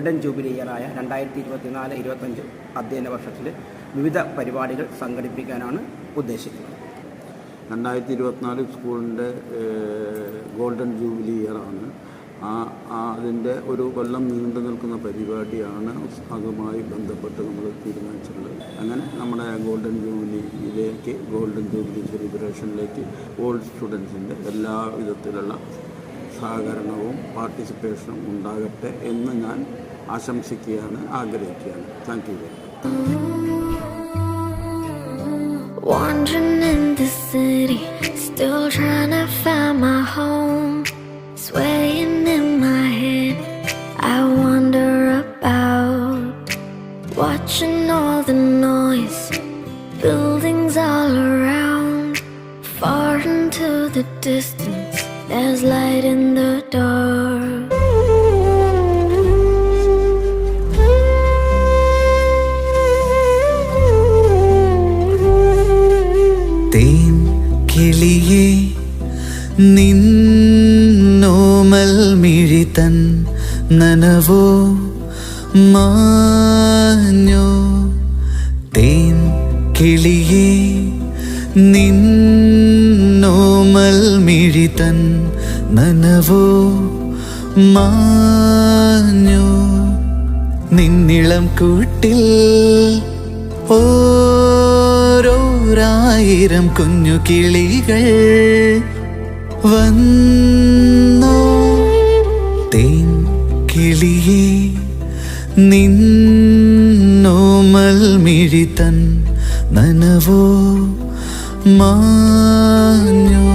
Golden jubilee ഇയറായ 2024-25 അധ്യയന വർഷത്തിൽ വിവിധ പരിപാടികൾ സംഘടിപ്പിക്കാനാണ് ഉദ്ദേശിക്കുന്നത്. 2024 സ്കൂളിൻ്റെ ഗോൾഡൻ ജൂബിലി ഇയറാണ്. അതിൻ്റെ ഒരു കൊല്ലം നീണ്ടു നിൽക്കുന്ന പരിപാടിയാണ് അതുമായി ബന്ധപ്പെട്ട് നമ്മൾ തീരുമാനിച്ചിട്ടുള്ളത്. അങ്ങനെ നമ്മുടെ ഗോൾഡൻ ജൂബിലി സെലിബ്രേഷനിലേക്ക് ഓൾഡ് സ്റ്റുഡൻസിൻ്റെ എല്ലാ വിധത്തിലുള്ള സഹകരണവും പാർട്ടിസിപ്പേഷനും ഉണ്ടാകട്ടെ എന്ന് ഞാൻ ആശംസിക്കുകയാണ്, ആഗ്രഹിക്കുകയാണ്. Thank you. Wandering in the city, still trying to find my home. Swaying in my head, I wonder about watching all the noise, buildings all around. Far into the distance, there's light in the dark. തേൻ കിളിയേ നിന്നോമൽ മിഴിതൻ നനവോ മാഞ്ഞോ. തേൻ കിളിയേ നിന്നോമൽ മിഴിതൻ നനവോ മാഞ്ഞോ. നിന്നിളം കൂട്ടിൽ ഓരോരായിരം കുഞ്ഞു കിളികൾ വന്നോ. തേൻ കിളിയേ നിന്നോമൽ മിഴിതൻ നനവോ മാഞ്ഞോ.